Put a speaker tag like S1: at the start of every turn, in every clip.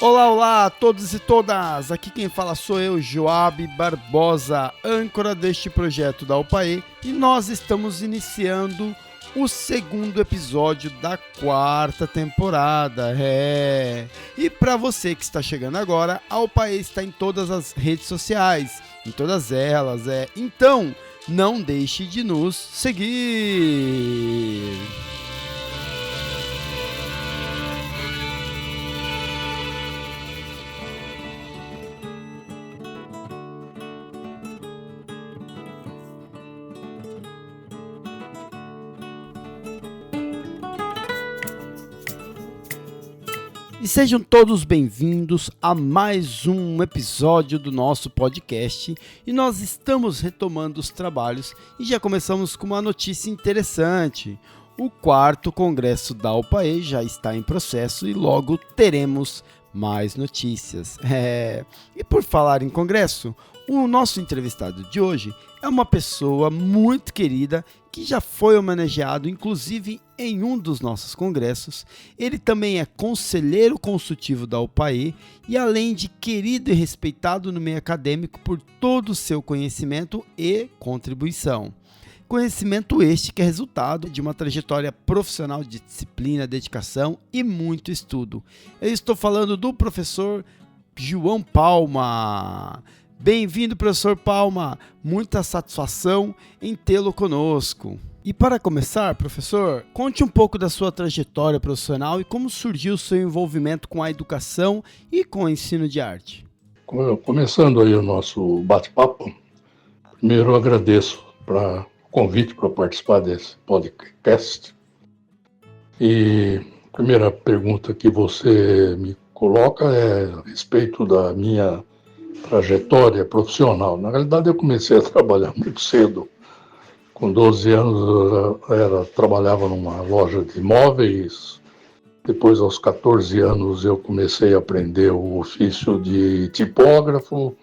S1: Olá, olá a todos e todas! Aqui quem fala sou eu, Joab Barbosa, âncora deste projeto da UPAE, e nós estamos iniciando o segundo episódio da quarta temporada. E para você que está chegando agora, a UPAE está em todas as redes sociais, em todas elas. Então, não deixe de nos seguir! E sejam todos bem-vindos a mais um episódio do nosso podcast. E nós estamos retomando os trabalhos e já começamos com uma notícia interessante. O 4º Congresso da UPAE já está em processo e logo teremos mais notícias. E por falar em congresso, o nosso entrevistado de hoje é uma pessoa muito querida que já foi homenageado, inclusive, em um dos nossos congressos. Ele também é conselheiro consultivo da UPAE e, além de querido e respeitado no meio acadêmico por todo o seu conhecimento e contribuição. Conhecimento este que é resultado de uma trajetória profissional de disciplina, dedicação e muito estudo. Eu estou falando do professor João Palma. Bem-vindo, professor Palma, muita satisfação em tê-lo conosco. E para começar, professor, conte um pouco da sua trajetória profissional e como surgiu o seu envolvimento com a educação e com o ensino de arte.
S2: Começando aí o nosso bate-papo, primeiro eu agradeço o convite para participar desse podcast. E a primeira pergunta que você me coloca é a respeito da minha trajetória profissional. Na realidade, eu comecei a trabalhar muito cedo. Com 12 anos, eu trabalhava numa loja de imóveis. Depois, aos 14 anos, eu comecei a aprender o ofício de tipógrafo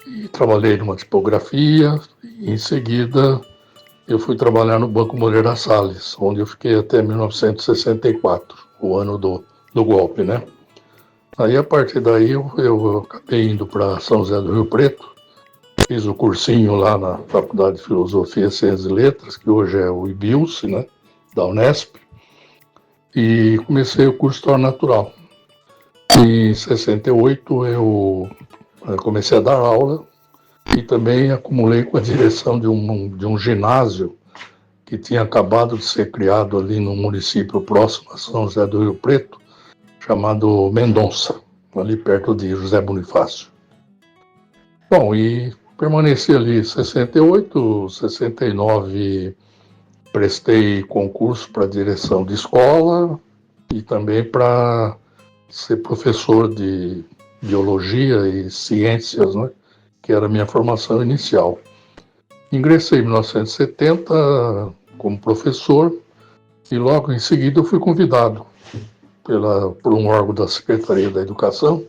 S2: e trabalhei numa tipografia. E, em seguida, eu fui trabalhar no Banco Moreira Salles, onde eu fiquei até 1964, o ano do golpe, né? Aí, a partir daí, eu acabei indo para São José do Rio Preto, fiz o cursinho lá na Faculdade de Filosofia, Ciências e Letras, que hoje é o IBILSE, né, da Unesp, e comecei o curso História Natural. Em 68, eu comecei a dar aula e também acumulei com a direção de um ginásio que tinha acabado de ser criado ali no município próximo a São José do Rio Preto, chamado Mendonça, ali perto de José Bonifácio. Bom, e permaneci ali em 68, 69, prestei concurso para direção de escola e também para ser professor de biologia e ciências, né, que era a minha formação inicial. Ingressei em 1970 como professor e logo em seguida eu fui convidado por um órgão da Secretaria da Educação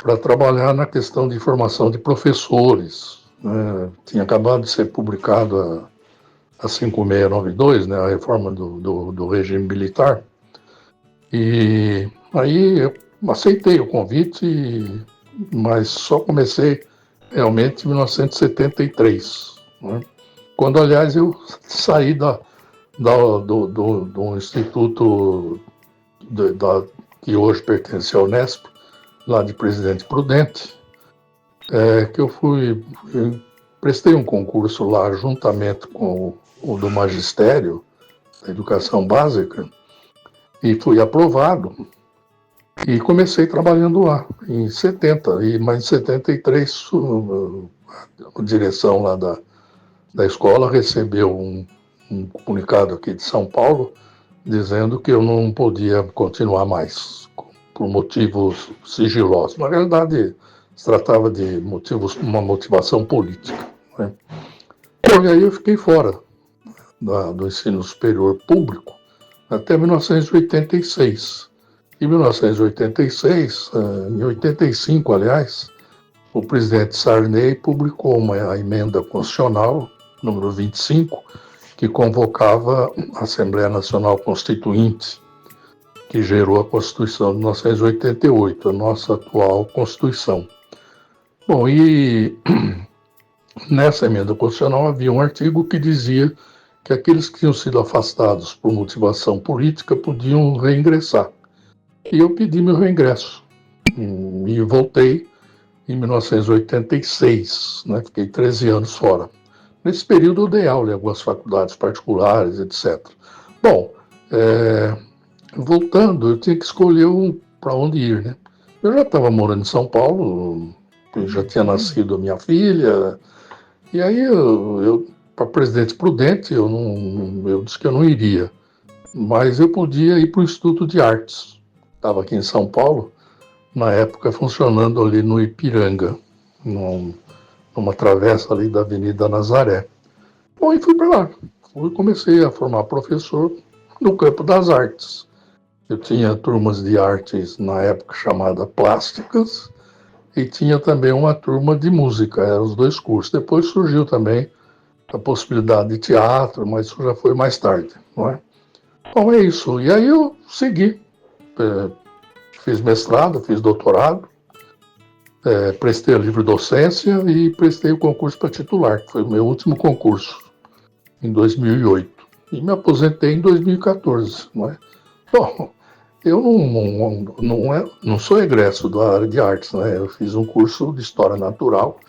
S2: para trabalhar na questão de formação de professores. Né? Tinha acabado de ser publicado a 5692, né? A reforma do regime militar, e aí eu aceitei o convite, mas só comecei realmente em 1973, né? Quando, aliás, eu saí do instituto que hoje pertence ao Unesp, lá de Presidente Prudente, que eu prestei um concurso lá juntamente com o do magistério, da educação básica, e fui aprovado, e comecei trabalhando lá, em 70, mas em 73, a direção lá da escola recebeu um comunicado aqui de São Paulo, dizendo que eu não podia continuar mais, por motivos sigilosos. Na realidade, se tratava de uma motivação política, né? E aí eu fiquei fora do ensino superior público até 1986. Em 1986, em 85, aliás, o presidente Sarney publicou uma emenda constitucional, número 25, que convocava a Assembleia Nacional Constituinte. que gerou a Constituição de 1988, a nossa atual Constituição. Bom, e nessa emenda constitucional havia um artigo que dizia que aqueles que tinham sido afastados por motivação política podiam reingressar. E eu pedi meu reingresso e voltei em 1986, né? Fiquei 13 anos fora. Nesse período eu dei aula em algumas faculdades particulares, etc. Bom, voltando, eu tinha que escolher para onde ir, né? Eu já estava morando em São Paulo, eu já tinha nascido a minha filha, e aí para Presidente Prudente, eu disse que eu não iria, mas eu podia ir para o Instituto de Artes. Estava aqui em São Paulo, na época funcionando ali no Ipiranga, numa travessa ali da Avenida Nazaré. Bom, e fui para lá. Comecei a formar professor no campo das artes. Eu tinha turmas de artes na época chamada plásticas e tinha também uma turma de música, eram os dois cursos. Depois surgiu também a possibilidade de teatro, mas isso já foi mais tarde, não é? Bom, é isso. E aí eu segui. Fiz mestrado, fiz doutorado, prestei a livre docência e prestei o concurso para titular, que foi o meu último concurso, em 2008. E me aposentei em 2014, não é? Bom, eu não sou egresso da área de artes, né? Eu fiz um curso de História Natural,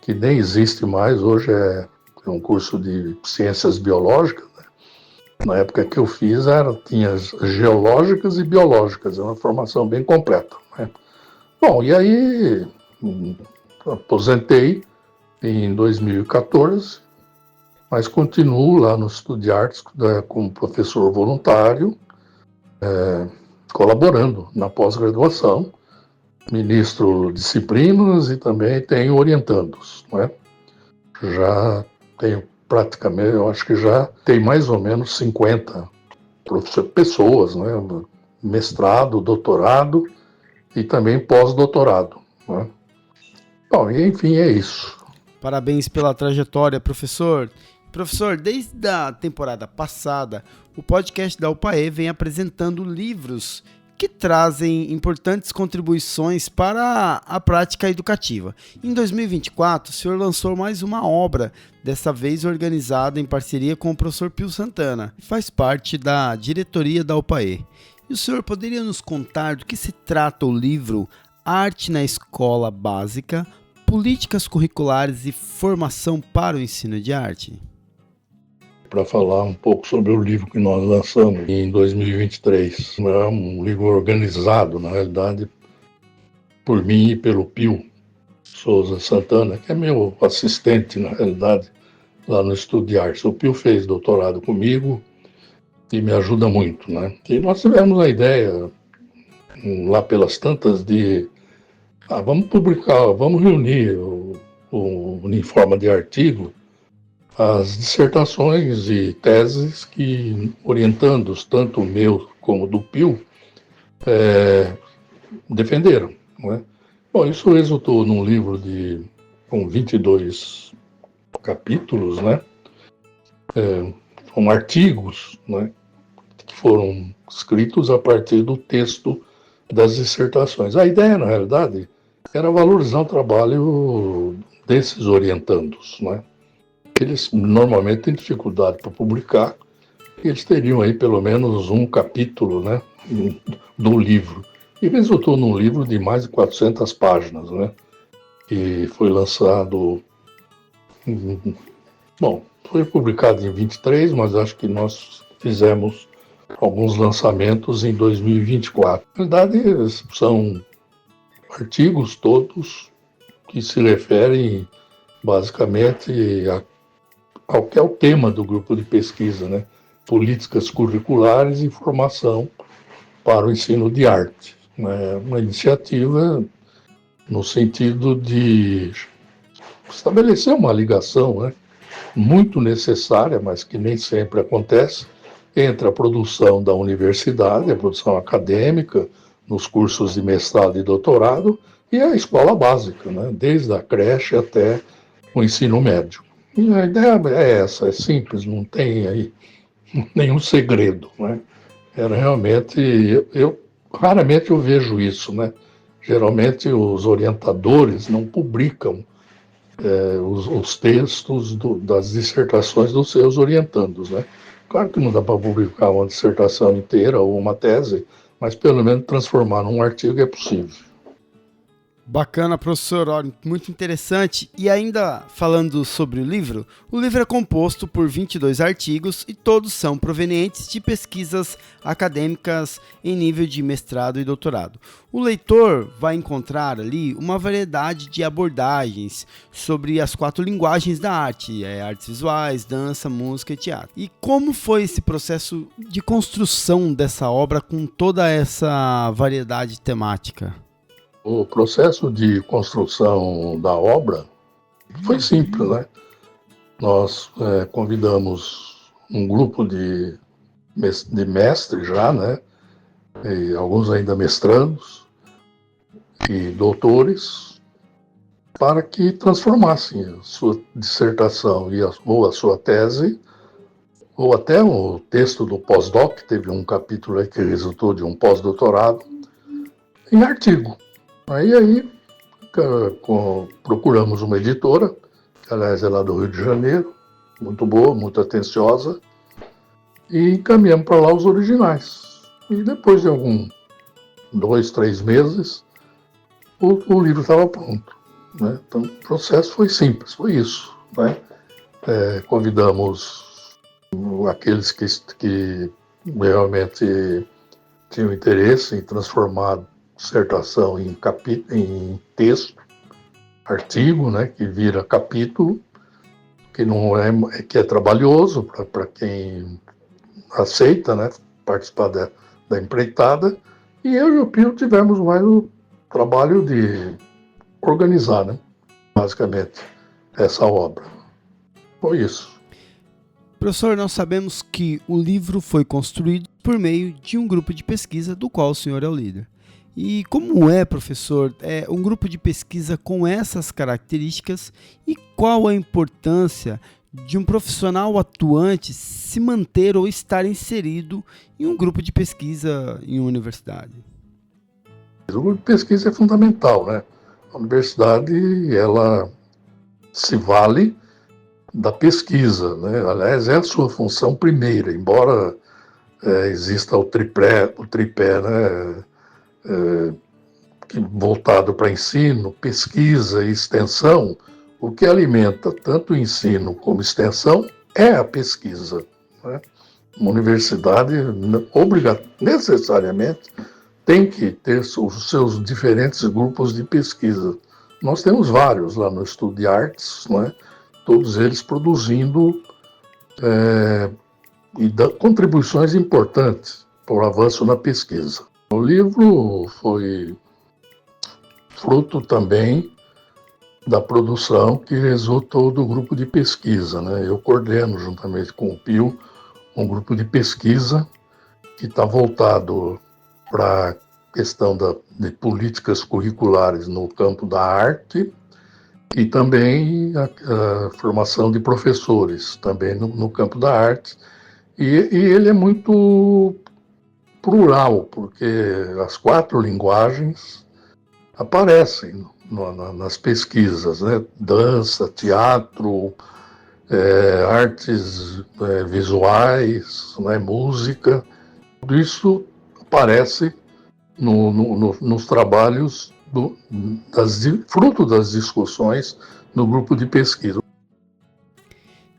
S2: que nem existe mais, hoje é um curso de Ciências Biológicas, né? Na época que eu fiz, tinha geológicas e biológicas, é uma formação bem completa, né? Bom, e aí aposentei em 2014, mas continuo lá no Instituto de Artes como professor voluntário, colaborando na pós-graduação, ministro disciplinas e também tenho orientandos, né? Já tenho praticamente, eu acho que já tem mais ou menos 50 pessoas, né? Mestrado, doutorado e também pós-doutorado, né? Bom, e enfim, é isso.
S1: Parabéns pela trajetória, professor. Professor, desde a temporada passada, o podcast da UPAE vem apresentando livros que trazem importantes contribuições para a prática educativa. Em 2024, o senhor lançou mais uma obra, dessa vez organizada em parceria com o professor Pio Santana, que faz parte da diretoria da UPAE. E o senhor poderia nos contar do que se trata o livro Arte na Escola Básica, Políticas Curriculares e Formação para o Ensino de Arte?
S2: Para falar um pouco sobre o livro que nós lançamos em 2023. É um livro organizado, na realidade, por mim e pelo Pio Souza Santana, que é meu assistente, na realidade, lá no Instituto de Artes. O Pio fez doutorado comigo e me ajuda muito, né? E nós tivemos a ideia, lá pelas tantas, de vamos publicar, vamos reunir em forma de artigo as dissertações e teses que, orientandos, tanto o meu como do Pio, defenderam, não é? Bom, isso resultou num livro com 22 capítulos, né? São artigos, né, que foram escritos a partir do texto das dissertações. A ideia, na realidade, era valorizar o trabalho desses orientandos, né? Eles normalmente têm dificuldade para publicar, e eles teriam aí pelo menos um capítulo, né, do livro. E resultou num livro de mais de 400 páginas, né, que foi lançado, bom, foi publicado em 23, mas acho que nós fizemos alguns lançamentos em 2024. Na verdade, são artigos todos que se referem basicamente ao que é o tema do grupo de pesquisa, né? Políticas curriculares e formação para o ensino de arte. É uma iniciativa no sentido de estabelecer uma ligação, né, muito necessária, mas que nem sempre acontece, entre a produção da universidade, a produção acadêmica, nos cursos de mestrado e doutorado, e a escola básica, né, desde a creche até o ensino médio. E a ideia é essa, é simples, não tem aí nenhum segredo, né? Era realmente, raramente eu vejo isso, né? Geralmente os orientadores não publicam os textos das dissertações dos seus orientandos, né? Claro que não dá para publicar uma dissertação inteira ou uma tese, mas pelo menos transformar num artigo é possível.
S1: Bacana, professor, olha, muito interessante. E ainda falando sobre o livro é composto por 22 artigos e todos são provenientes de pesquisas acadêmicas em nível de mestrado e doutorado. O leitor vai encontrar ali uma variedade de abordagens sobre as 4 linguagens da arte, artes visuais, dança, música e teatro. E como foi esse processo de construção dessa obra com toda essa variedade temática?
S2: O processo de construção da obra foi simples, né? Nós convidamos um grupo de mestres já, né? E alguns ainda mestrandos e doutores, para que transformassem a sua dissertação ou a sua tese, ou até o texto do pós-doc, teve um capítulo aí que resultou de um pós-doutorado, em artigo. Aí procuramos uma editora, que aliás é lá do Rio de Janeiro, muito boa, muito atenciosa, e encaminhamos para lá os originais. E depois de 2, 3 meses, o livro estava pronto, né? Então o processo foi simples, foi isso, né? Convidamos aqueles que realmente tinham interesse em transformar dissertação em texto, artigo, né, que vira capítulo, que é trabalhoso para quem aceita, né, participar da empreitada, e eu e o Pio tivemos mais o trabalho de organizar, né, basicamente, essa obra. Foi isso.
S1: Professor, nós sabemos que o livro foi construído por meio de um grupo de pesquisa do qual o senhor é o líder. E como professor, um grupo de pesquisa com essas características e qual a importância de um profissional atuante se manter ou estar inserido em um grupo de pesquisa em uma universidade?
S2: O grupo de pesquisa é fundamental, né? A universidade, ela se vale da pesquisa, né? Aliás, é a sua função primeira, embora exista o tripé, né? Voltado para ensino, pesquisa e extensão, o que alimenta tanto o ensino como extensão é a pesquisa, né? Uma universidade necessariamente tem que ter os seus diferentes grupos de pesquisa. Nós temos vários lá no Estudo de Artes, né? Todos eles produzindo contribuições importantes para o avanço na pesquisa. O livro foi fruto também da produção que resultou do grupo de pesquisa, né? Eu coordeno, juntamente com o Pio, um grupo de pesquisa que está voltado para a questão de políticas curriculares no campo da arte e também a formação de professores, também no campo da arte. E ele é muito plural, porque as 4 linguagens aparecem nas pesquisas, né? Dança, teatro, artes visuais, né? Música, tudo isso aparece nos trabalhos fruto das discussões no grupo de pesquisa.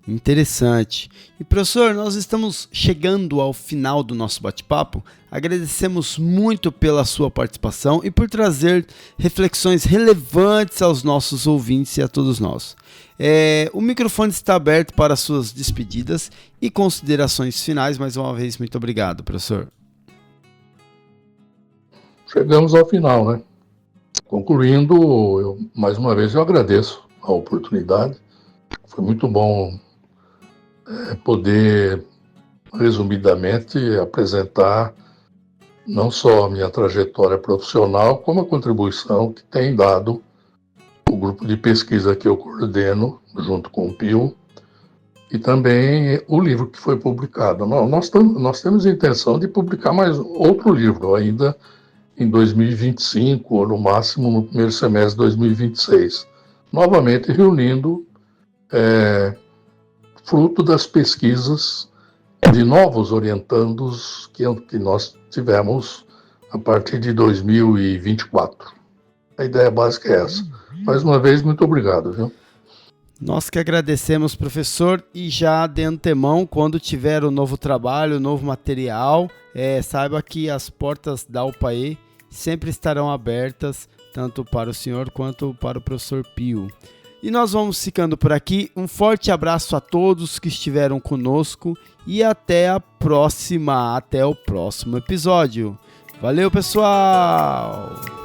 S1: Interessante. E professor, nós estamos chegando ao final do nosso bate-papo. Agradecemos muito pela sua participação e por trazer reflexões relevantes aos nossos ouvintes e a todos nós. O microfone está aberto para suas despedidas e considerações finais. Mais uma vez, muito obrigado, professor.
S2: Chegamos ao final, né? Concluindo, mais uma vez eu agradeço a oportunidade. Foi muito bom poder, resumidamente, apresentar não só a minha trajetória profissional, como a contribuição que tem dado o grupo de pesquisa que eu coordeno, junto com o Pio, e também o livro que foi publicado. Nós temos a intenção de publicar mais outro livro ainda em 2025, ou no máximo no primeiro semestre de 2026, novamente reunindo fruto das pesquisas de novos orientandos que nós tivemos a partir de 2024. A ideia básica é essa. Mais uma vez, muito obrigado, viu?
S1: Nós que agradecemos, professor, e já de antemão, quando tiver o novo trabalho, o novo material, saiba que as portas da UPAE sempre estarão abertas, tanto para o senhor quanto para o professor Pio. E nós vamos ficando por aqui. Um forte abraço a todos que estiveram conosco e até o próximo episódio. Valeu, pessoal!